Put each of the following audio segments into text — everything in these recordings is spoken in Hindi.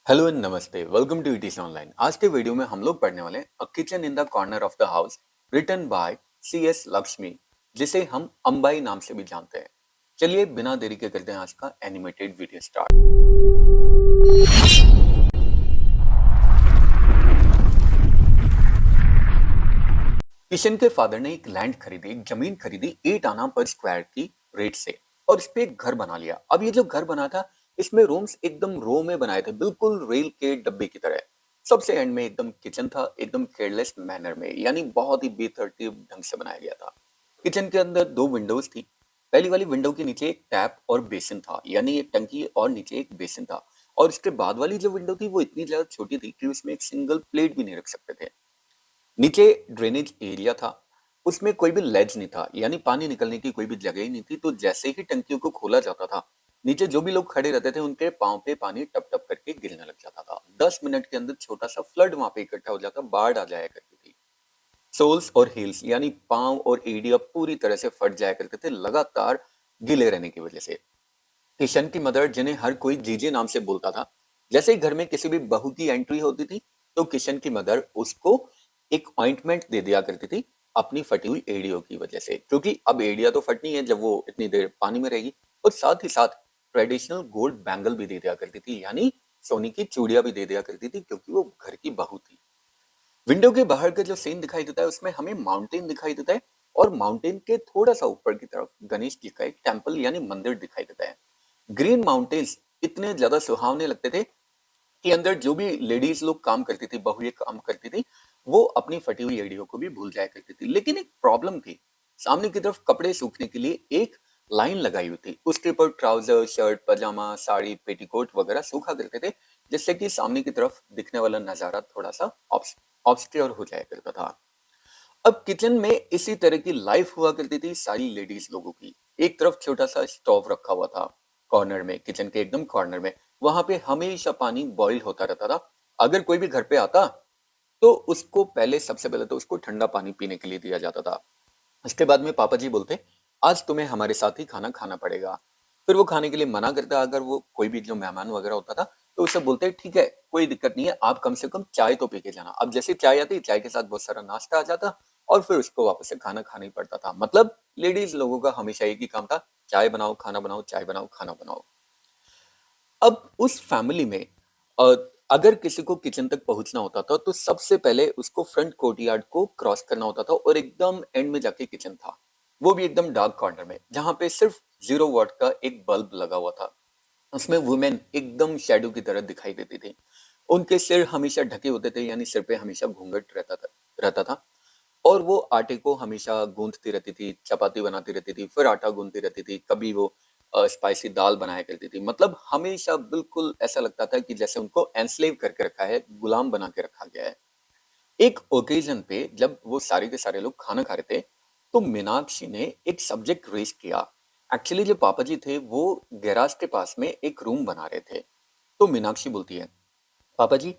हेलो एंड नमस्ते, वेलकम टू ईटीसी ऑनलाइन। आज के वीडियो में हम लोग पढ़ने वाले a kitchen in the corner of the house written by CS Lakshmi, जिसे हम अंबाई नाम से भी जानते हैं। चलिए बिना देरी के करते हैं आज का एनिमेटेड वीडियो स्टार्ट। किशन के फादर ने एक लैंड खरीदी, एक जमीन खरीदी 8 आना पर स्क्वायर की रेट से, और इस पे एक घर बना लिया। अब ये जो घर बना था, इसमें रूम्स एकदम रो में बनाए थे, बिल्कुल रेल के डब्बे की तरह। सबसे एंड में एकदम किचन था, एकदम केयरलेस मैनर में, यानी बहुत ही बेतरतीब ढंग से बनाया गया था। किचन के अंदर 2 विंडोज थी। पहली वाली विंडो के नीचे एक टैप और बेसिन था, यानी एक टंकी और नीचे एक बेसिन था। और इसके बाद वाली जो विंडो थी वो इतनी ज्यादा छोटी थी कि उसमें एक सिंगल प्लेट भी नहीं रख सकते थे। नीचे ड्रेनेज एरिया था, उसमें कोई भी लेज नहीं था, यानी पानी निकलने की कोई भी जगह ही नहीं थी। तो जैसे ही टंकियों को खोला जाता था, नीचे जो भी लोग खड़े रहते थे उनके पांव पे पानी टप टप करके गिरने लग जाता था। 10 मिनट के अंदर छोटा सा फ्लड वहां पे इकट्ठा हो जाता, बाढ़ आ जाया करती थी। सोल्स और हील्स यानी पांव और एड़िया पूरी तरह से फट जाया करते थे, लगातार गीले रहने की वजह से। किशन की मदर, जिन्हें हर कोई जीजे नाम से बोलता था, जैसे ही घर में किसी भी बहू की एंट्री होती थी तो किशन की मदर उसको एक ऑइंटमेंट दे दिया करती थी, अपनी फटी हुई एड़ियों की वजह से, क्योंकि अब एड़िया तो फटनी है जब वो इतनी देर पानी में रहेगी। और साथ ही साथ ट्रेडिशनल गोल्ड बैंगल भी दे दिया करती थी, यानी सोने की चूड़ियां भी दे दिया करती थी, क्योंकि वो घर की बहू थी। विंडो के बाहर का जो सीन दिखाई देता है उसमें हमें माउंटेन दिखाई देता है, और माउंटेन के थोड़ा सा ऊपर की तरफ गणेश जी का एक टेम्पल यानी मंदिर दिखाई देता है। ग्रीन माउंटेन्स इतने ज्यादा सुहावने लगते थे कि अंदर जो भी लेडीज लोग काम करती थी, बहुएं काम करती थी, वो अपनी फटी हुई एड़ियों को भी भूल जाया करती थी। लेकिन एक प्रॉब्लम थी, सामने की तरफ कपड़े सूखने के लिए एक लाइन लगाई हुई थी, उसके ऊपर ट्राउजर, शर्ट, पजामा, साड़ी, पेटीकोट वगैरह सूखा करते थे, जिससे कि सामने की तरफ दिखने वाला नजारा थोड़ा सा ऑब्सक्योर हो जाया करता था। अब किचन में इसी तरह की लाइफ हुआ करती थी सारी लेडीज लोगों की। एक तरफ छोटा सा स्टोव रखा हुआ था कॉर्नर में, किचन के एकदम कॉर्नर में। वहां पे हमेशा पानी बॉईल होता रहता था। अगर कोई भी घर पे आता तो उसको पहले, सबसे पहले तो उसको ठंडा पानी पीने के लिए दिया जाता था। इसके बाद में पापा जी बोलते, आज तुम्हें हमारे साथ ही खाना खाना पड़ेगा। फिर वो खाने के लिए मना करता, अगर वो कोई भी जो मेहमान वगैरह होता था तो उसे बोलते ठीक है, कोई दिक्कत नहीं है, आप कम से कम चाय तो पी के जाना। अब जैसे चाय आती, चाय के साथ बहुत सारा नाश्ता आ जाता, और फिर उसको वापस से खाना खाना ही पड़ता था। मतलब लेडीज लोगों का हमेशा एक ही काम था, चाय बनाओ खाना बनाओ, चाय बनाओ खाना बनाओ। अब उस फैमिली में अ, अगर किसी को किचन तक पहुंचना होता था तो सबसे पहले उसको फ्रंट कोर्टयार्ड को क्रॉस करना होता था, और एकदम एंड में जाके किचन था, वो भी एकदम डार्क कॉर्नर में, जहां पे सिर्फ 0 वॉट का एक बल्ब लगा हुआ था। उसमें वुमेन एकदम शैडो की तरह दिखाई देती थी। उनके सिर हमेशा ढके होते थे, यानी सिर पे हमेशा घूंघट रहता था। और वो आटे को हमेशा गूंथती रहती थी, चपाती बनाती रहती थी, फिर आटा गूंथती रहती थी, कभी वो स्पाइसी दाल बनाया करती थी। मतलब हमेशा बिल्कुल ऐसा लगता था कि जैसे उनको एनस्लेव करके रखा है, गुलाम बना के रखा गया है। एक ओकेजन पे जब वो सारे के सारे लोग खाना खा रहे थे, तो मीनाक्षी ने एक सब्जेक्ट रेज किया। एक्चुअली जो पापा जी थे वो गैराज के पास में एक रूम बना रहे थे। तो मीनाक्षी बोलती है, पापा जी,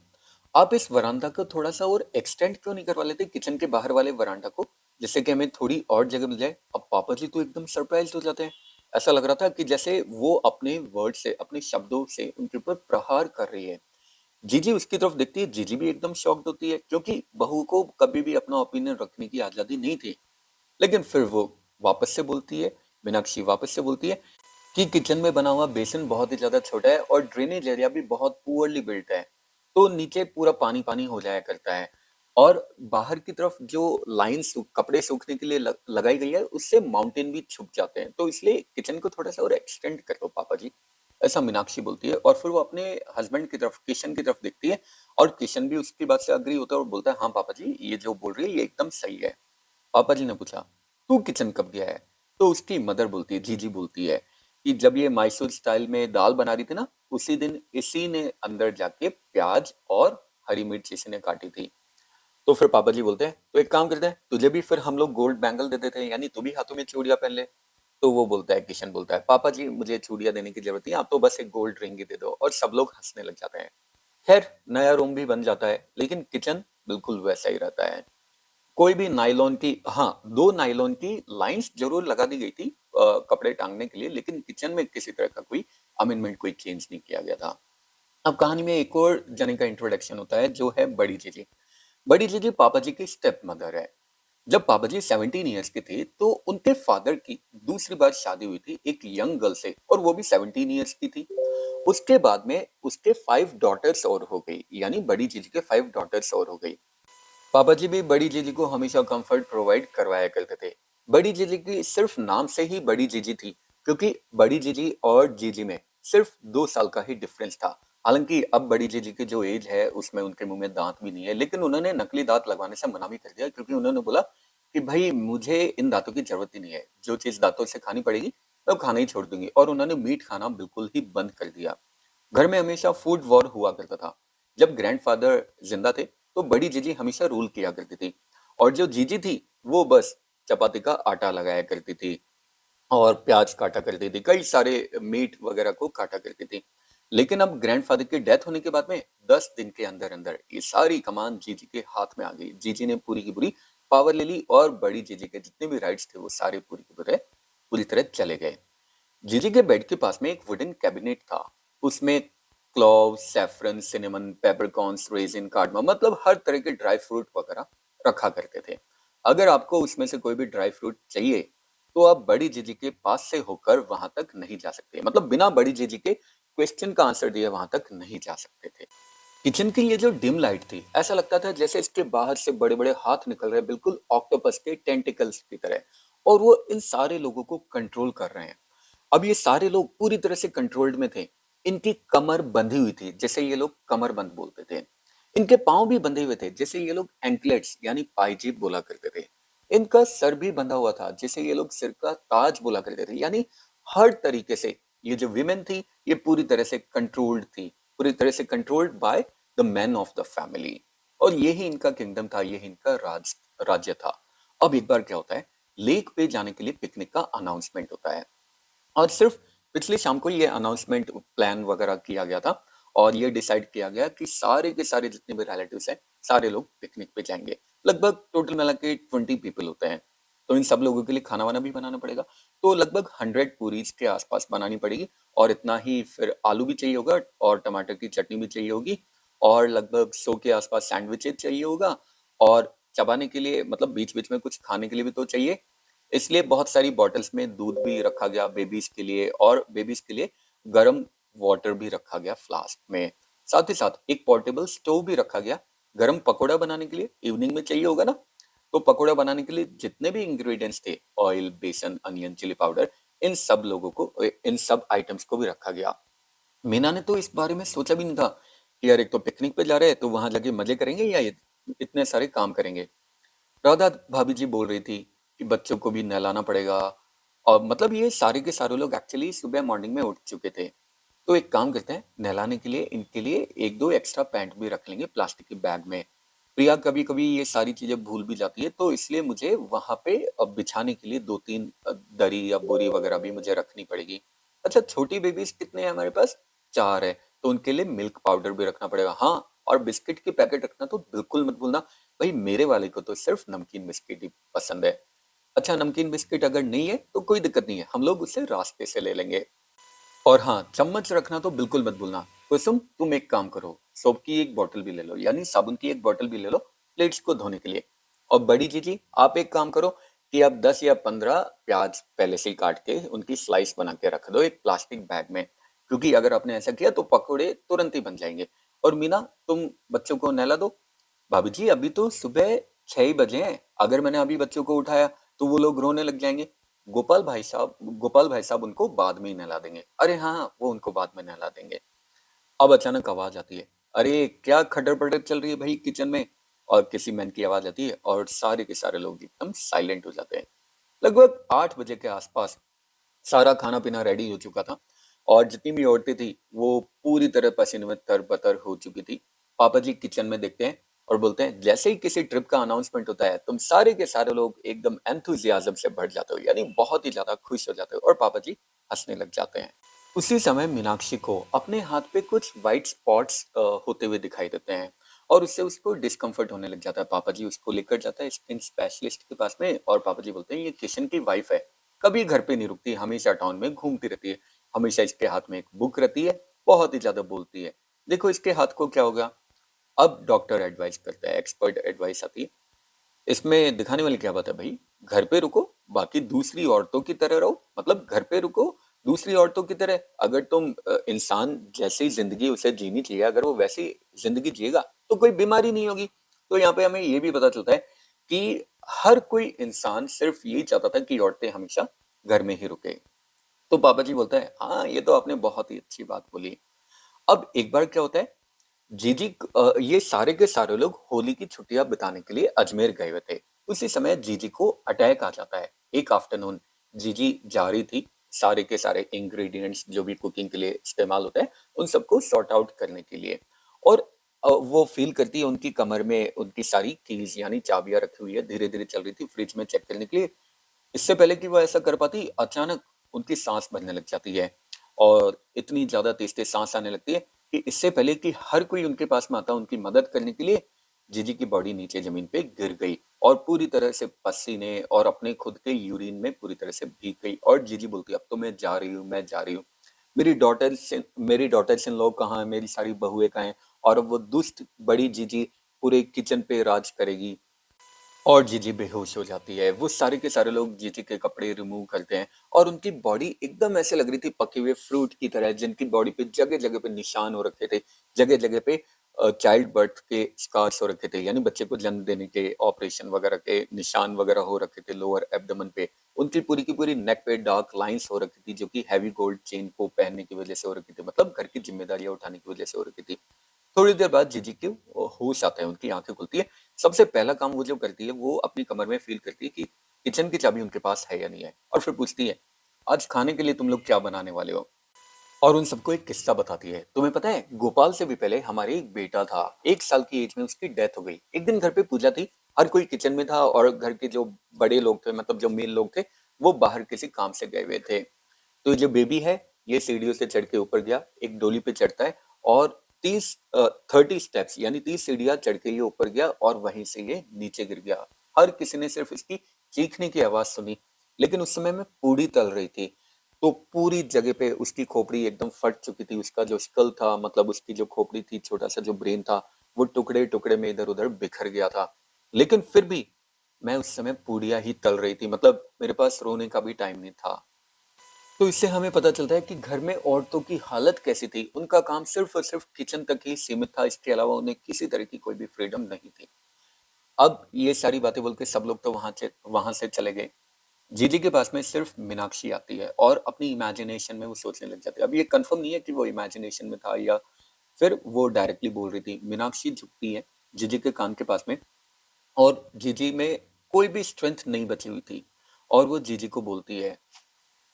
आप इस वरांडा को थोड़ा सा और एक्सटेंड क्यों नहीं करवा लेते, किचन के बाहर वाले वरांडा को, जिससे कि हमें थोड़ी और जगह मिल जाए। अब पापा जी तो एकदम सरप्राइज हो जाते हैं। ऐसा लग रहा था कि जैसे वो अपने वर्ड से, अपने शब्दों से उनके ऊपर प्रहार कर रही है। जीजी उसकी तरफ देखती है, जीजी भी एकदम शॉक्ड होती है, क्योंकि बहू को कभी भी अपना ओपिनियन रखने की आजादी नहीं थी। लेकिन फिर वो वापस से बोलती है, मीनाक्षी वापस से बोलती है कि किचन में बना हुआ बेसिन बहुत ही ज्यादा छोटा है और ड्रेनेज एरिया भी बहुत पुअरली बिल्ट है, तो नीचे पूरा पानी पानी हो जाया करता है। और बाहर की तरफ जो लाइन कपड़े सूखने के लिए लगाई गई है, उससे माउंटेन भी छुप जाते हैं, तो इसलिए किचन को थोड़ा सा और एक्सटेंड कर दो पापा जी। ऐसा मीनाक्षी बोलती है, और फिर वो अपने हस्बैंड की तरफ, किशन की तरफ देखती है, और किशन भी उसकी बात से अग्री होता है और बोलता है, हाँ पापा जी, ये जो बोल रही है ये एकदम सही है। पापा जी ने पूछा, तू किचन कब गया है? तो उसकी मदर बोलती है, जीजी बोलती है कि जब ये मैसूर स्टाइल में दाल बना रही थी ना, उसी दिन इसी ने अंदर जाके प्याज और हरी मिर्च इसी ने काटी थी। तो फिर पापा जी बोलते हैं, तो एक काम करते हैं, तुझे भी फिर हम लोग गोल्ड बैंगल दे देते हैं, यानी तू भी हाथों में चूड़ियां पहन ले। तो वो बोलता है, किशन बोलता है, पापा जी मुझे चूड़ियां देने की जरूरत नहीं, आप तो बस एक गोल्ड रिंग ही दे दो। और सब लोग हंसने लग जाते हैं। खैर, नया रूम भी बन जाता है, लेकिन किचन बिल्कुल वैसा ही रहता है। कोई भी नायलॉन की, हाँ, 2 नायलॉन की लाइंस जरूर लगा दी गई थी कपड़े टांगने के लिए, लेकिन किचन में किसी तरह का कोई अमेंडमेंट, कोई चेंज नहीं किया गया था। अब कहानी में एक और जने का इंट्रोडक्शन होता है जो है बड़ी जीजी। बड़ी जीजी पापा जी की स्टेप मदर है। जब पापा जी 17 ईयर्स के थे तो उनके फादर की दूसरी बार शादी हुई थी एक यंग गर्ल से, और वो भी 17 ईयर्स की थी। उसके बाद में उसके 5 डॉटर्स और हो गई, यानी बड़ी जीजी के 5 डॉटर्स और हो गई। पापा जी भी बड़ी जीजी को हमेशा कंफर्ट प्रोवाइड करवाया करते थे। बड़ी जीजी की सिर्फ नाम से ही बड़ी जीजी थी, क्योंकि बड़ी जीजी और जीजी में सिर्फ 2 साल का ही डिफरेंस था। हालांकि अब बड़ी जीजी की जो एज है उसमें उनके मुंह में दांत भी नहीं है, लेकिन उन्होंने नकली दांत लगवाने से मना भी कर दिया, क्योंकि उन्होंने बोला कि भाई मुझे इन दांतों की जरूरत ही नहीं है, जो चीज दांतों से खानी पड़ेगी मैं वो खाना ही छोड़ दूंगी। और उन्होंने मीट खाना बिल्कुल ही बंद कर दिया। घर में हमेशा फूड वॉर हुआ करता था। जब ग्रैंडफादर जिंदा थे तो बड़ी जीजी हमेशा रूल किया करती थी, और जो जीजी थी वो बस चपाती का आटा लगाया करती थी और प्याज काटा करती थी, कई सारे मीट वगैरह को काटा करती थी। लेकिन अब ग्रैंडफादर की डेथ होने के बाद में 10 दिन के अंदर अंदर ये सारी कमान जीजी के हाथ में आ गई। जीजी ने पूरी की पूरी पावर ले ली और बड़ी जीजी के जितने भी राइट्स थे वो सारे पूरी तरह चले गए। जीजी के बेड के पास में एक वुडन कैबिनेट था। उसमें clove, saffron, cinnamon, peppercorns, resin, cardamom, मतलब हर तरह के ड्राई फ्रूट वगैरह रखा करते थे। अगर आपको उसमें से कोई भी ड्राई फ्रूट चाहिए तो आप बड़ी जीजी के पास से होकर वहां तक नहीं जा सकते, मतलब बिना बड़ी जीजी के क्वेश्चन का आंसर दिए वहां तक नहीं जा सकते थे। किचन की ये जो डिम लाइट थी, ऐसा लगता था जैसे इसके बाहर से बड़े बड़े हाथ निकल रहे हैं, बिल्कुल ऑक्टोपस के टेंटिकल्स की तरह, और वो इन सारे लोगों को कंट्रोल कर रहे हैं। अब ये सारे लोग पूरी तरह से कंट्रोल्ड में थे। इनकी कमर बंधी हुई थी, जैसे ये लोग कमरबंद बोलते थे। इनके पांव भी बंधे हुए थे, जैसे ये लोग एंकलेट्स यानी पायजीब बोला करते थे। इनका सर भी बंधा हुआ था, जैसे ये लोग सिर का ताज बोला करते थे। यानी हर तरीके से ये जो विमेन थी ये पूरी तरह से कंट्रोल्ड थी, पूरी तरह से controlled by the man of the family. और यही इनका किंगडम था, यही इनका राज्य था। अब एक बार क्या होता है, लेक पे जाने के लिए पिकनिक का अनाउंसमेंट होता है, और सिर्फ पिछली शाम को ये अनाउंसमेंट प्लान वगैरह किया गया था, और ये डिसाइड किया गया कि सारे के सारे जितने भी रिलेटिव्स हैं सारे लोग पिकनिक पे जाएंगे। लगभग टोटल मिला के 20 पीपल होते हैं, तो इन सब लोगों के लिए खाना वाना भी बनाना पड़ेगा। तो लगभग 100 पूरीज के आसपास बनानी पड़ेगी, और इतना ही फिर आलू भी चाहिए होगा, और टमाटर की चटनी भी चाहिए होगी, और लगभग 100 के आसपास सैंडविचेज चाहिए होगा, और चबाने के लिए मतलब बीच बीच में कुछ खाने के लिए भी तो चाहिए। इसलिए बहुत सारी बॉटल्स में दूध भी रखा गया बेबीज के लिए, और बेबीज के लिए गर्म वाटर भी रखा गया फ्लास्क में। साथ ही साथ एक पोर्टेबल स्टोव भी रखा गया गर्म पकोड़ा बनाने के लिए, इवनिंग में चाहिए होगा ना। तो पकोड़ा बनाने के लिए जितने भी इंग्रेडिएंट्स थे, ऑयल, बेसन, अनियन, चिली पाउडर, इन सब आइटम्स को भी रखा गया। मीना ने तो इस बारे में सोचा भी नहीं था कि यार एक तो पिकनिक पे जा रहे हैं तो वहां जाके मजे करेंगे या इतने सारे काम करेंगे। राधा भाभी जी बोल रही थी कि बच्चों को भी नहलाना पड़ेगा, और मतलब ये सारे के सारे लोग एक्चुअली सुबह मॉर्निंग में उठ चुके थे। तो एक काम करते हैं, नहलाने के लिए इनके लिए एक दो एक्स्ट्रा पैंट भी रख लेंगे प्लास्टिक के बैग में। प्रिया कभी कभी ये सारी चीजें भूल भी जाती है, तो इसलिए मुझे वहां पे बिछाने के लिए 2-3 दरी या बोरी वगैरह भी मुझे रखनी पड़ेगी। अच्छा, छोटी बेबीज कितने हैं हमारे पास? 4 है, तो उनके लिए मिल्क पाउडर भी रखना पड़ेगा। हाँ, और बिस्किट के पैकेट रखना तो बिल्कुल मत भूलना। भाई मेरे वाले को तो सिर्फ नमकीन बिस्किट ही पसंद है। अच्छा, नमकीन बिस्किट अगर नहीं है तो कोई दिक्कत नहीं है, हम लोग उसे रास्ते से ले लेंगे। और हाँ, चम्मच रखना तो बिल्कुल मत भूलना। कुसुम, तुम एक काम करो, सोप की एक बोतल भी ले लो, यानी साबुन की एक बोतल भी ले लो प्लेट्स को धोने के लिए। और बड़ी जीजी, आप एक काम करो कि आप 10 या 15 प्याज पहले से ही काट के उनकी स्लाइस बना के रख दो एक प्लास्टिक बैग में, क्योंकि अगर आपने ऐसा किया तो पकोड़े तुरंत ही बन जाएंगे। और मीना, तुम बच्चों को नहला दो। भाभी जी, अभी तो सुबह 6 ही बजे हैं, अगर मैंने अभी बच्चों को उठाया तो वो लोग रोने लग जाएंगे। गोपाल भाई साहब उनको बाद में ही नहला देंगे। अरे हाँ हाँ, वो उनको बाद में नहला देंगे। अब अचानक आवाज आती है, अरे क्या खटर पटर चल रही है भाई किचन में। और किसी मैन की आवाज आती है और सारे के सारे लोग एकदम साइलेंट हो जाते हैं। लगभग 8 बजे के आसपास सारा खाना पीना रेडी हो चुका था, और जितनी भी औरतें थी वो पूरी तरह पसीने में तरबतर हो चुकी थी। पापा जी किचन में देखते हैं और बोलते हैं, जैसे ही किसी ट्रिप का अनाउंसमेंट होता है तुम सारे के सारे लोग एकदम एंथुजियाज्म से भर जाते हो, यानी बहुत ही ज्यादा खुश हो जाते हो, और पापा जी हंसने लग जाते हैं। उसी समय मीनाक्षी को अपने हाथ पे कुछ वाइट स्पॉट्स होते हुए दिखाई देते हैं, और उससे उसको डिस्कम्फर्ट होने लग जाता है। पापा जी उसको लेकर जाता है स्किन स्पेशलिस्ट के पास में, और पापा जी बोलते हैं ये किशन की वाइफ है, कभी घर पे नहीं रुकती, हमेशा टाउन में घूमती रहती है, हमेशा इसके हाथ में एक बुक रहती है, बहुत ही ज्यादा बोलती है। देखो इसके हाथ को क्या होगा, अब डॉक्टर एडवाइस करता है, एक्सपर्ट एडवाइस आती है। इसमें दिखाने वाली क्या बात है भाई, घर पे रुको, बाकी दूसरी औरतों की तरह रहो, मतलब घर पे रुको दूसरी औरतों की तरह। अगर तुम इंसान जैसी जिंदगी उसे जीनी चाहिए, अगर वो वैसी जिंदगी जिएगा तो कोई बीमारी नहीं होगी। तो यहाँ पे हमें ये भी पता चलता है कि हर कोई इंसान सिर्फ यही चाहता था कि औरतें हमेशा घर में ही रुके। तो पापा जी बोलता है, हाँ ये तो आपने बहुत ही अच्छी बात बोली। अब एक बार क्या होता है, जीजी ये सारे के सारे लोग होली की छुट्टियां बिताने के लिए अजमेर गए हुए थे। उसी समय जीजी को अटैक आ जाता है। एक आफ्टरनून जीजी जा रही थी सारे के सारे इंग्रेडिएंट्स जो भी कुकिंग के लिए इस्तेमाल होता है उन सबको सॉर्ट आउट करने के लिए। और वो फील करती है उनकी कमर में उनकी सारी कीज यानी चाबियां रखी हुई है, धीरे धीरे चल रही थी फ्रिज में चेक करने के लिए। इससे पहले कि वो ऐसा कर पाती, अचानक उनकी सांस भरने लग जाती है और इतनी ज्यादा तेज तेज सांस आने लगती है कि इससे पहले कि हर कोई उनके पास में आता उनकी मदद करने के लिए, जीजी की बॉडी नीचे जमीन पे गिर गई और पूरी तरह से पसीने और अपने खुद के यूरिन में पूरी तरह से भीग गई। और जीजी बोलती है अब तो मैं जा रही हूँ, मैं जा रही हूँ। मेरी डॉटर्स इन लोग कहाँ है, मेरी सारी बहुएं कहाँ हैं। और अब वो दुष्ट बड़ी जीजी पूरे किचन पे राज करेगी। और जीजी बेहोश हो जाती है। वो सारे के सारे लोग जीजी के कपड़े रिमूव करते हैं और उनकी बॉडी एकदम ऐसे लग रही थी पके हुए फ्रूट की तरह, जिनकी बॉडी पे जगह जगह पे निशान हो रखे थे, जगह जगह पे चाइल्ड बर्थ के स्कार्स हो रखे थे, यानी बच्चे को जन्म देने के ऑपरेशन वगैरह के निशान वगैरह हो रखे थे लोअर एब्डोमेन पे। उनकी पूरी की पूरी नेक पे डार्क लाइंस हो रखी थी जो कि हैवी गोल्ड चेन को पहनने की वजह से हो रखी थी, मतलब घर की जिम्मेदारियां उठाने की वजह से हो रखी थी। थोड़ी देर बाद जीजी की होश आता है, उनकी आंखें खुलती है। सबसे पहला काम वो जो करती है वो अपनी कमर में फील करती है कि किचन की चाबी उनके पास है या नहीं है, और फिर पूछती है आज खाने के लिए तुम लोग क्या बनाने वाले हो। और उन सबको एक किस्सा बताती है। तुम्हें पता है गोपाल से भी पहले हमारे एक बेटा था, 1 साल की एज में उसकी डेथ हो गई। एक दिन घर पे पूजा थी, हर कोई किचन में था और घर के जो बड़े लोग थे, मतलब जो मेन लोग थे, वो बाहर किसी काम से गए हुए थे। तो जो बेबी है ये सीढ़ियों से चढ़ के ऊपर गया, एक डोली पे चढ़ता है और 30 यानी 30 सीढ़ियां चढ़ के ये ऊपर गया और वहीं से ये नीचे गिर गया। हर किसी ने सिर्फ इसकी चीखने की आवाज सुनी। लेकिन उस समय में पूड़ी तल रही थी, तो पूरी जगह पे उसकी खोपड़ी एकदम फट चुकी थी। उसका जो स्कल था, मतलब उसकी जो खोपड़ी थी, छोटा सा जो ब्रेन था, वो टुकड़े टुकड़े में इधर उधर बिखर गया था। लेकिन फिर भी मैं उस समय पूड़ियां ही तल रही थी, मतलब मेरे पास रोने का भी टाइम नहीं था। तो इससे हमें पता चलता है कि घर में औरतों की हालत कैसी थी। उनका काम सिर्फ और सिर्फ किचन तक ही सीमित था, इसके अलावा उन्हें किसी तरह की कोई भी फ्रीडम नहीं थी। अब ये सारी बातें बोल के सब लोग तो वहां से चले गए। जीजी के पास में सिर्फ मीनाक्षी आती है और अपनी इमेजिनेशन में वो सोचने लग जाती है। अब ये कंफर्म नहीं है कि वो इमेजिनेशन में था या फिर वो डायरेक्टली बोल रही थी। मीनाक्षी झुकती है जीजी के कान के पास में, और जीजी में कोई भी स्ट्रेंथ नहीं बची हुई थी। और वो जीजी को बोलती है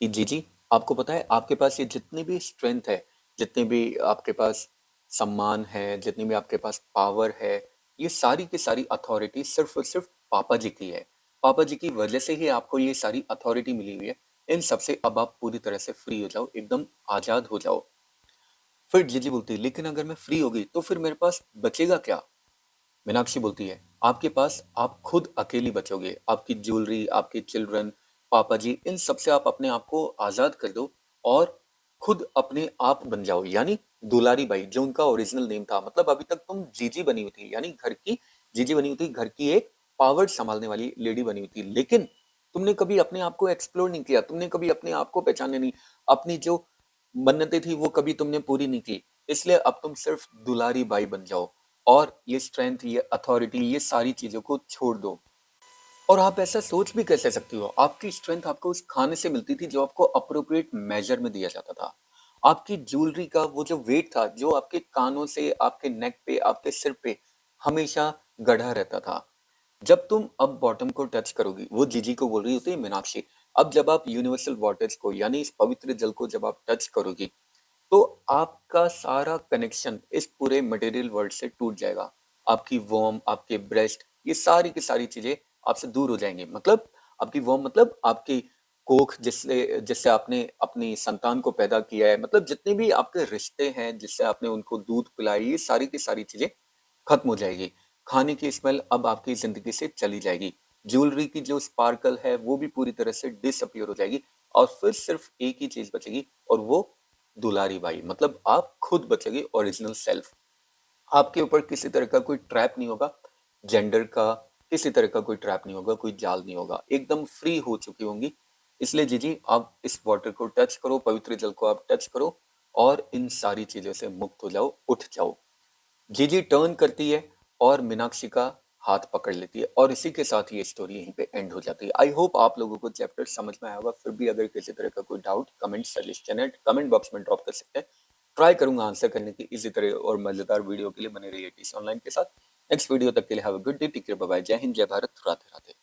कि जीजी, आपको पता है आपके पास ये जितनी भी स्ट्रेंथ है, जितनी भी आपके पास सम्मान है, जितनी भी आपके पास पावर है, ये सारी की सारी अथॉरिटी सिर्फ और सिर्फ पापा जी की है। पापा जी की वजह से ही आपको ये सारी अथॉरिटी मिली हुई है। इन सबसे अब आप पूरी तरह से फ्री हो जाओ, एकदम आजाद हो जाओ। फिर जीजी बोलती है लेकिन अगर मैं फ्री हो गई तो फिर मेरे पास बचेगा क्या। मीनाक्षी बोलती है आपके पास आप खुद अकेली बचोगे, आपकी ज्वेलरी, आपके चिल्ड्रन, पापा जी, इन सब से आप अपने आप को आजाद कर दो और खुद अपने आप बन जाओ, यानी दुलारी बाई, जो उनका ओरिजिनल नेम था। मतलब अभी तक तुम जीजी बनी हुई थी, यानी घर की जीजी बनी हुई थी, घर की एक पावर संभालने वाली लेडी बनी हुई थी। लेकिन तुमने कभी अपने आप को एक्सप्लोर नहीं किया, तुमने कभी अपने आप को पहचाने नहीं, अपनी जो मन्नतें थी वो कभी तुमने पूरी नहीं की। इसलिए अब तुम सिर्फ दुलारी बाई बन जाओ और ये स्ट्रेंथ, ये अथॉरिटी, ये सारी चीजों को छोड़ दो। और आप ऐसा सोच भी कैसे सकती हो, आपकी स्ट्रेंथ आपको उस खाने से मिलती थी जो आपको अप्रोप्रिएट मेजर में दिया जाता था। आपकी ज्वेलरी का वो जो वेट था, जो आपके कानों से आपके नेक पे, आपके सिर पे हमेशा गढ़ा रहता था। जब तुम अब बॉटम को टच करोगी, वो जीजी को बोल रही होती है मीनाक्षी, अब जब आप यूनिवर्सल वाटर्स को यानी इस पवित्र जल को जब आप टच करोगी, तो आपका सारा कनेक्शन इस पूरे मटेरियल वर्ल्ड से टूट जाएगा। आपकी वॉर्म, आपके ब्रेस्ट, ये सारी की सारी चीजें आपसे दूर हो जाएंगी। मतलब आपकी वॉर्म, मतलब आपकी कोख जिससे जिससे आपने अपनी संतान को पैदा किया है, मतलब जितने भी आपके रिश्ते हैं जिससे आपने उनको दूध पिलाई, ये सारी की सारी चीजें खत्म हो जाएगी। खाने की स्मेल अब आपकी जिंदगी से चली जाएगी। ज्वेलरी की जो स्पार्कल है वो भी पूरी तरह से डिसअपियर हो जाएगी। और फिर सिर्फ एक ही चीज बचेगी, और वो दुलारी बाई, मतलब आप खुद बचोगे ओरिजिनल सेल्फ। आपके ऊपर किसी तरह का कोई ट्रैप नहीं होगा, जेंडर का किसी तरह का कोई ट्रैप नहीं होगा, कोई जाल नहीं होगा, एकदम फ्री हो चुकी होंगी। इसलिए जीजी आप इस वाटर को टच करो, पवित्र जल को आप टच करो और इन सारी चीजों से मुक्त हो जाओ, उठ जाओ। जीजी टर्न करती है और मीनाक्षी का हाथ पकड़ लेती है और इसी के साथ ये स्टोरी यहीं पे एंड हो जाती है। आई होप आप लोगों को चैप्टर समझ में आया होगा। फिर भी अगर किसी तरह का कोई डाउट, कमेंट, सजेशन है, कमेंट बॉक्स में ड्रॉप कर सकते हैं। ट्राई करूंगा आंसर करने की। इसी तरह और मजेदार वीडियो के लिए बने रहिए टीसी ऑनलाइन के साथ। नेक्स्ट वीडियो तक के लिए have a good day, take care, bye bye, जय हिंद, जय भारत, राधे राधे।